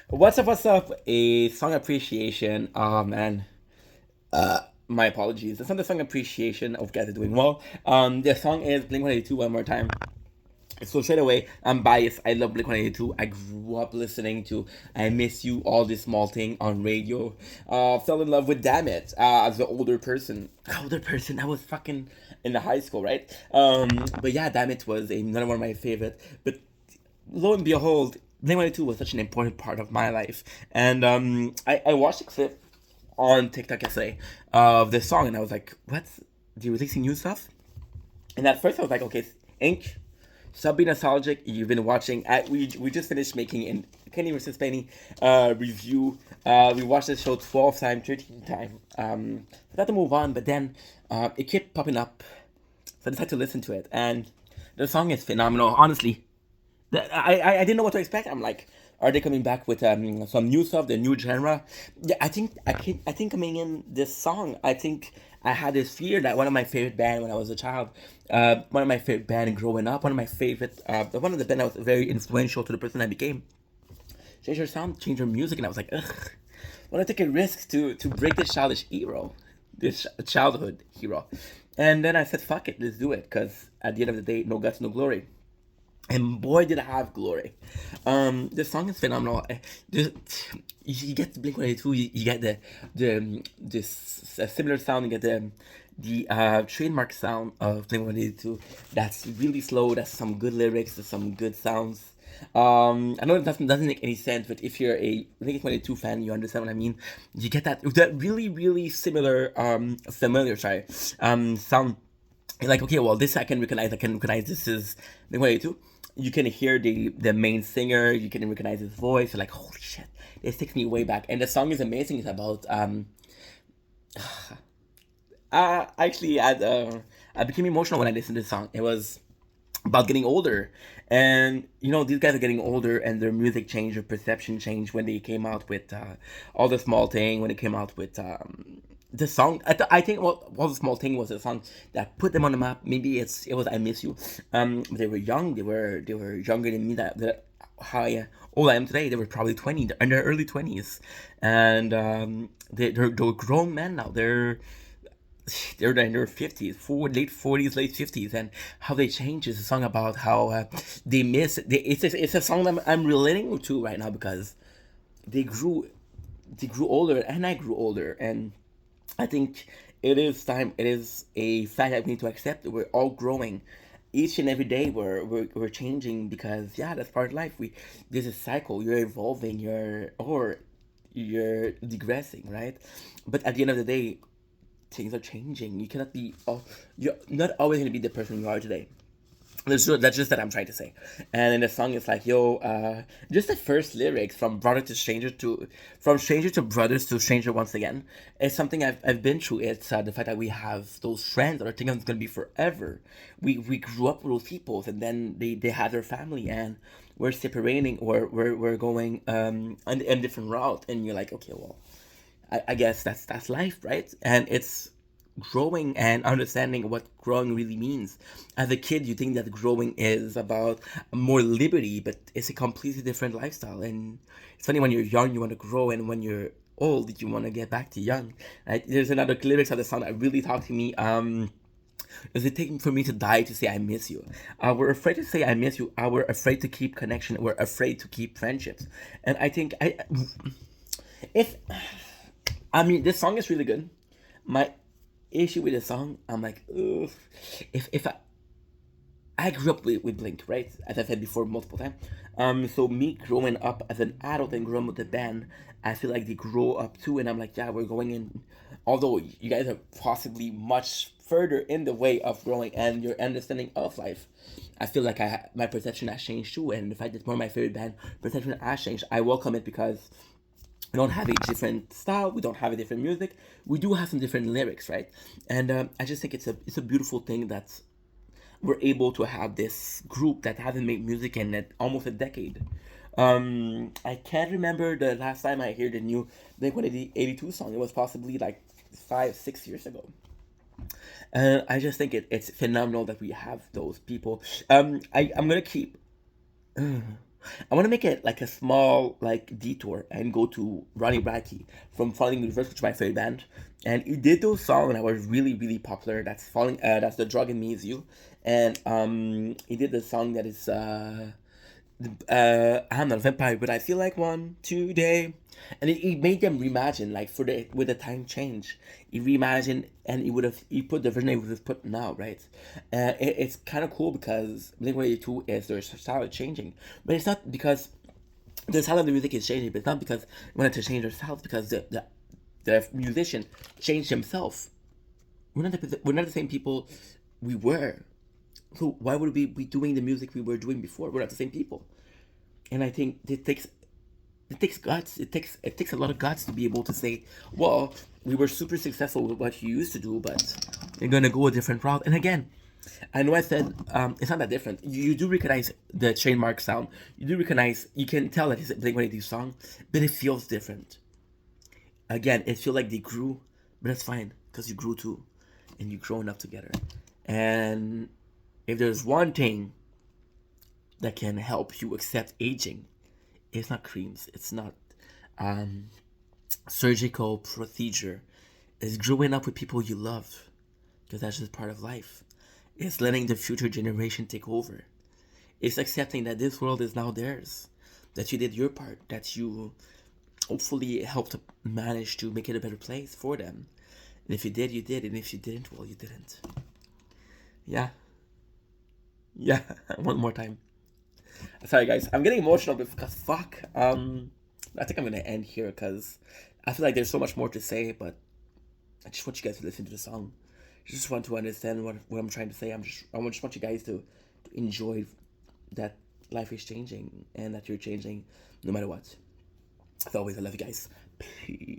What's up? What's up? A song appreciation. Oh man. My apologies. It's not the song appreciation of guys are doing well. The song is Blink 182 one more time. So straight away, I'm biased. I love Blink 182. I grew up listening to I Miss You, All This Small Thing on radio. Fell in love with Damn It as an older person. Older person, I was fucking in the high school, right? But yeah, Damn It was another one of my favorite. But lo and behold, Blink 182 was such an important part of my life. And I watched a clip on TikTok yesterday of this song, and I was like, what? Do you releasing new stuff? And at first I was like, okay, Ink, stop being nostalgic. You've been watching. We just finished making an Kenny versus Penny review. We watched the show 12 times, 13 times. I had to move on, but then it kept popping up. So I decided to listen to it. And the song is phenomenal, honestly. I didn't know what to expect. I'm like, are they coming back with some new stuff, the new genre? Yeah, I think coming in this song, I think I had this fear that one of my favorite band when I was a child, one of my favorite band growing up, one of my favorite, one of the band that was very influential to the person I became, change your sound, change your music, and I was like, ugh, I want to take a risk to break this childish hero, this childhood hero, and then I said, fuck it, let's do it, because at the end of the day, no guts, no glory. And boy, did I have glory. The song is phenomenal. You get the Blink 182, you get the similar sound, you get the trademark sound of Blink 182. That's really slow, that's some good lyrics, there's some good sounds. I know it doesn't make any sense, but if you're a Blink 182 fan, you understand what I mean. You get that really similar, familiar, sorry, sound. You're like, okay, well, this I can recognize this is the way too. You can hear the main singer, you can recognize his voice. You're like, holy shit, this takes me way back. And the song is amazing. It's about actually I became emotional when I listened to the song. It was about getting older, and these guys are getting older, and their music changed, their perception changed when they came out with all the small thing. When they came out with the song, I think all the small thing was a song that put them on the map. Maybe it was I Miss You. They were young. They were younger than me. That how old I am today. They were probably 20 in their early 20s, and they're grown men now. They're in their 50s, late 40s, late 50s, and how they change is a song about how they miss. It's a song that I'm relating to right now because they grew they grew older and I grew older, and I think it is time. It is a fact that we need to accept that we're all growing. Each and every day we're changing because yeah, that's part of life. There's a cycle. You're evolving. You're digressing, right? But at the end of the day, things are changing. You cannot be. Oh, you're not always gonna be the person you are today. That's just that I'm trying to say. And in the song, it's like, yo, just the first lyrics from stranger to brothers to stranger once again. It's something I've been through. It's the fact that we have those friends that are thinking it's gonna be forever. We grew up with those people, and then they had their family, and we're separating, or we're going a different route, and you're like, okay, well, I guess that's life, right? And it's growing and understanding what growing really means. As a kid, you think that growing is about more liberty, but it's a completely different lifestyle. And it's funny, when you're young, you want to grow, and when you're old, you want to get back to young. Right? There's another lyrics of the song that really talked to me. Is it taking for me to die to say I miss you? We're afraid to say I miss you. We're afraid to keep connection. We're afraid to keep friendships. And I think if I mean, this song is really good. My issue with the song, I'm like, ugh. If I grew up with Blink, right? As I said before multiple times. So me growing up as an adult and growing with the band, I feel like they grow up too, and I'm like, yeah, we're going in. Although you guys are possibly much further in the way of growing and your understanding of life, I feel like my perception has changed too, and the fact that one of my favorite band perception has changed, I welcome it because we don't have a different style, we don't have a different music, we do have some different lyrics, right? And I just think it's a beautiful thing that we're able to have this group that hasn't made music in almost a decade. I can't remember the last time I heard the new Blink 182 song. It was possibly like 5 6 years ago. I just think it's phenomenal that we have those people. I'm gonna keep I want to make it like a small like detour and go to Ronnie Radke from Falling Universe, which is my favorite band, and he did those songs that were really popular. That's Falling. That's The Drug in Me Is You, and he did the song that is I'm not a vampire, but I feel like one today. And he made them reimagine, like for the with the time change, he reimagined and he put the version he would have put now, right? It's kind of cool because Blink-182 is their style changing, but it's not because the style of the music is changing, but it's not because they wanted to change their style, because the musician changed himself. We're not the same people we were. So why would we be doing the music we were doing before? We're not the same people. And I think it takes guts. It takes a lot of guts to be able to say, well, we were super successful with what you used to do, but you're gonna go a different route. And again, I know I said it's not that different. You do recognize the trademark sound. You do recognize. You can tell that it's a Blink-182 song, but it feels different. Again, it feels like they grew, but that's fine because you grew too, and you growing up together. And if there's one thing that can help you accept aging, it's not creams. It's not um, surgical procedure. It's growing up with people you love, because that's just part of life. It's letting the future generation take over. It's accepting that this world is now theirs, that you did your part, that you hopefully helped manage to make it a better place for them. And if you did, you did. And if you didn't, well, you didn't. Yeah. Yeah. One more time. Sorry, guys. I'm getting emotional because fuck. I think I'm gonna end here because I feel like there's so much more to say, but I just want you guys to listen to the song. I just want to understand what I'm trying to say. I just want you guys to enjoy that life is changing and that you're changing no matter what. As always, I love you guys. Peace.